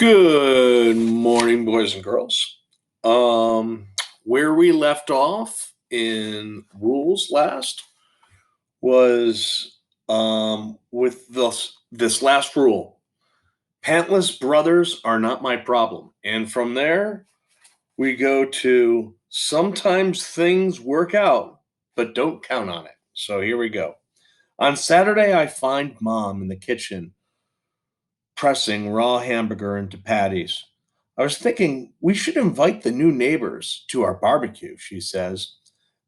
Good morning, boys and girls. Um, where we left off in rules last was with this last rule. Pantless brothers are not my problem. And from there, we go to sometimes things work out, but don't count on it. So here we go. On Saturday, I find mom in the kitchen pressing raw hamburger into patties. I was thinking we should invite the new neighbors to our barbecue, she says.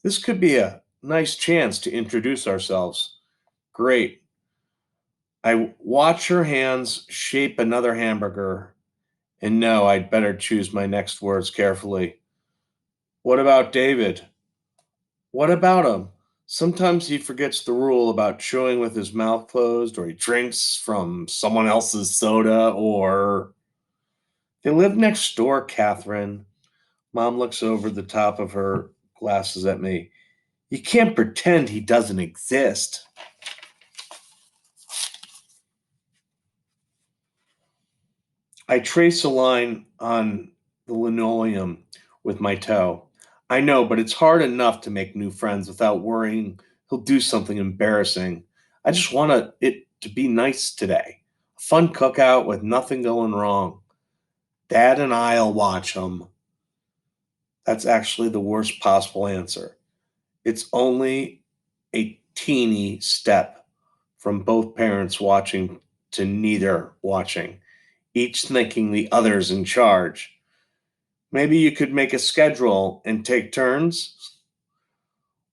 This could be a nice chance to introduce ourselves. Great. I watch her hands shape another hamburger and know I'd better choose my next words carefully. What about David? What about him? Sometimes he forgets the rule about chewing with his mouth closed, or he drinks from someone else's soda, or they live next door, Catherine. Mom looks over the top of her glasses at me. You can't pretend he doesn't exist. I trace a line on the linoleum with my toe. I know, but it's hard enough to make new friends without worrying he'll do something embarrassing. I just want it to be nice today. A fun cookout with nothing going wrong. Dad and I'll watch him. That's actually the worst possible answer. It's only a teeny step from both parents watching to neither watching, each thinking the other's in charge. Maybe you could make a schedule and take turns.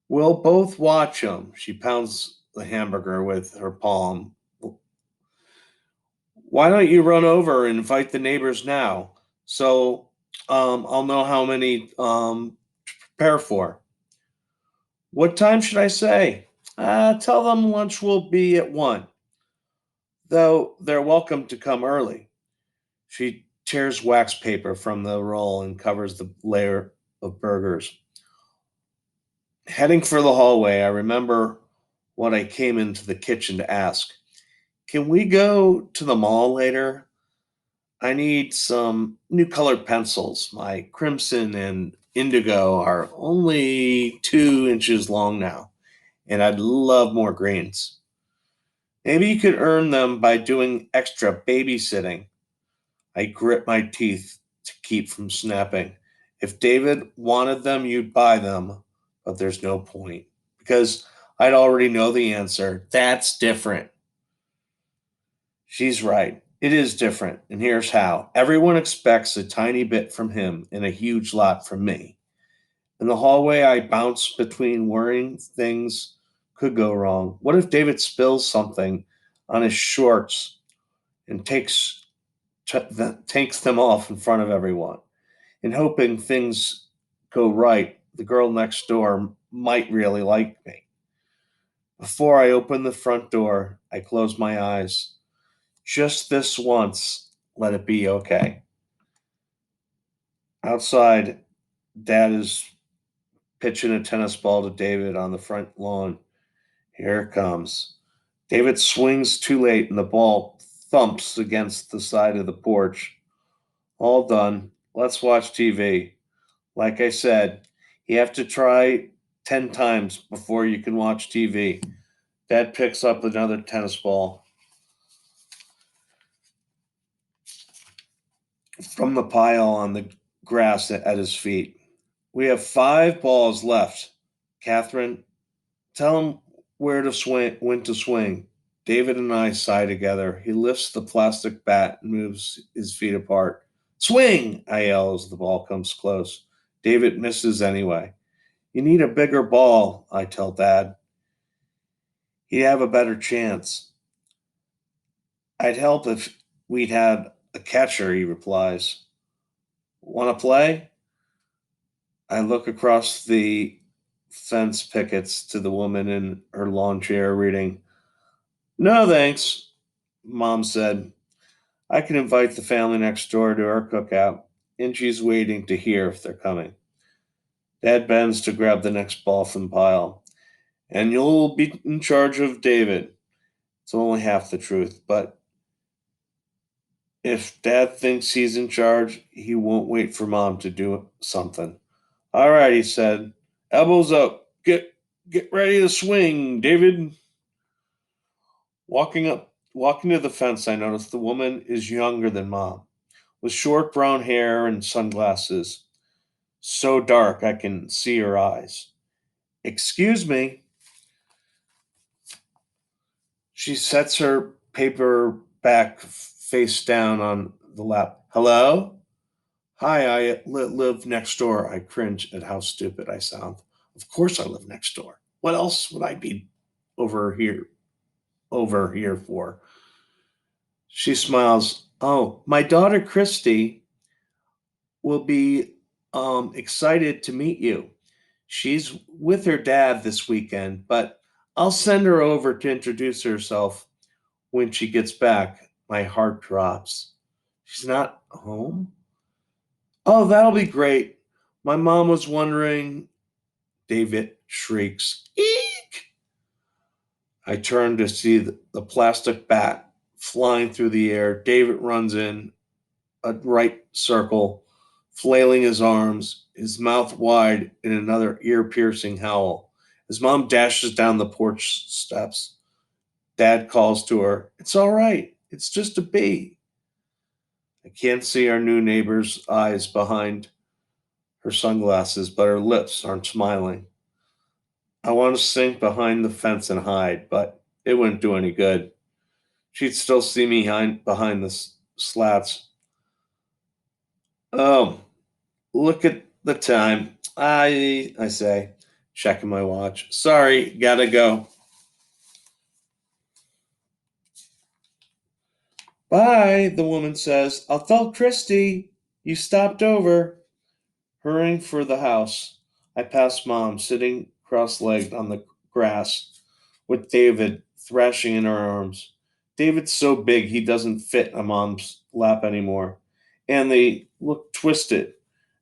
We'll both watch them. She pounds the hamburger with her palm. Why don't you run over and invite the neighbors now? So I'll know how many to prepare for. What time should I say? Tell them lunch will be at 1, though they're welcome to come early. She tears wax paper from the roll and covers the layer of burgers. Heading for the hallway, I remember what I came into the kitchen to ask. Can we go to the mall later? I need some new colored pencils. My crimson and indigo are only 2 inches long now, and I'd love more greens. Maybe you could earn them by doing extra babysitting. I grit my teeth to keep from snapping. If David wanted them, you'd buy them, but there's no point because I'd already know the answer. That's different. She's right. It is different, and here's how. Everyone expects a tiny bit from him and a huge lot from me. In the hallway, I bounce between worrying things could go wrong. What if David spills something on his shorts and takes them off in front of everyone? And hoping things go right, the girl next door might really like me. Before I open the front door, I close my eyes. Just this once, let it be okay. Outside, Dad is pitching a tennis ball to David on the front lawn. Here it comes. David swings too late and the ball thumps against the side of the porch. All done. Let's watch TV. Like I said, you have to try 10 times before you can watch TV. Dad picks up another tennis ball from the pile on the grass at his feet. We have 5 balls left. Catherine, tell him when to swing. David and I sigh together. He lifts the plastic bat and moves his feet apart. Swing! I yell as the ball comes close. David misses anyway. You need a bigger ball, I tell Dad. He'd have a better chance. I'd help if we'd had a catcher, he replies. Want to play? I look across the fence pickets to the woman in her lawn chair reading. No, thanks, Mom said. I can invite the family next door to our cookout, and she's waiting to hear if they're coming. Dad bends to grab the next ball from the pile. And you'll be in charge of David. It's only half the truth, but If Dad thinks he's in charge, he won't wait for Mom to do something. All right, he said. Elbows up. Get ready to swing, David. Walking to the fence, I noticed the woman is younger than Mom, with short brown hair and sunglasses. So dark I can see her eyes. Excuse me. She sets her paper back face down on the lap. Hello? Hi, I live next door. I cringe at how stupid I sound. Of course I live next door. What else would I be over here over here for? She smiles. Oh, my daughter Christy will be excited to meet you. She's with her dad this weekend, but I'll send her over to introduce herself when she gets back. My heart drops. She's not home? Oh, that'll be great. My mom was wondering. David shrieks. Eek! I turn to see the plastic bat flying through the air. David runs in a right circle, flailing his arms, his mouth wide in another ear piercing howl. His mom dashes down the porch steps. Dad calls to her, It's all right. It's just a bee. I can't see our new neighbor's eyes behind her sunglasses, but her lips aren't smiling. I want to sink behind the fence and hide, but it wouldn't do any good. She'd still see me behind the slats. Oh, look at the time. I say, checking my watch. Sorry, gotta go. Bye, the woman says. I'll tell Christy you stopped over. Hurrying for the house, I pass Mom sitting cross legged on the grass with David thrashing in her arms. David's so big he doesn't fit on Mom's lap anymore, and they look twisted,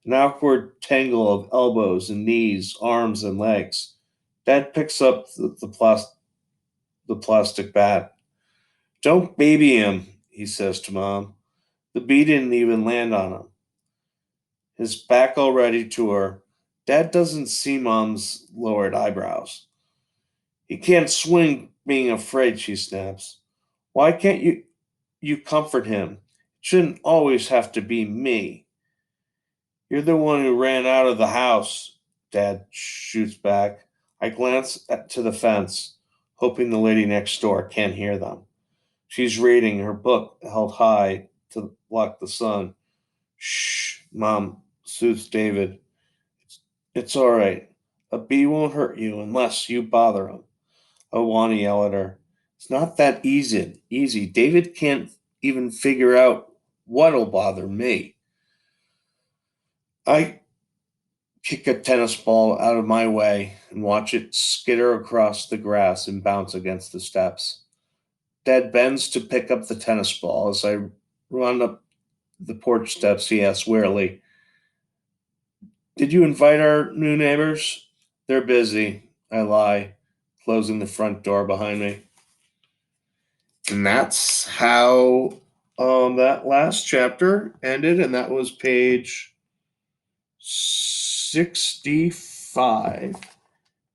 an awkward tangle of elbows and knees, arms and legs. Dad picks up the plastic bat. Don't baby him, he says to Mom. The bee didn't even land on him. His back already to her. Dad doesn't see Mom's lowered eyebrows. He can't swing being afraid, she snaps. Why can't you comfort him? It shouldn't always have to be me. You're the one who ran out of the house, Dad shoots back. I glance to the fence, hoping the lady next door can't hear them. She's reading her book held high to block the sun. Shh, Mom soothes David. It's all right. A bee won't hurt you unless you bother him. I want to yell at her. It's not that easy. David can't even figure out what'll bother me. I kick a tennis ball out of my way and watch it skitter across the grass and bounce against the steps. Dad bends to pick up the tennis ball. As I run up the porch steps, he asks wearily, Did you invite our new neighbors? They're busy. I lie, closing the front door behind me. And that's how that last chapter ended, and that was page 65.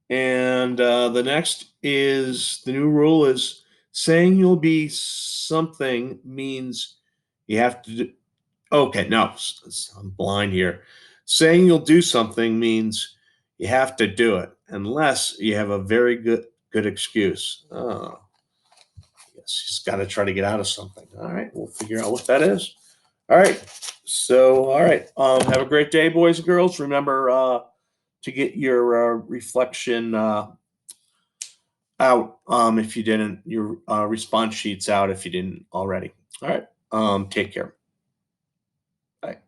And the next is the new rule is saying you'll be something means you have to do. Okay, no, I'm blind here. Saying you'll do something means you have to do it unless you have a very good excuse. Oh, yes, he's got to try to get out of something. All right, we'll figure out what that is. All right. So, all right. Have a great day, boys and girls. Remember to get your reflection out if you didn't, your response sheets out if you didn't already. All right. Take care. Bye.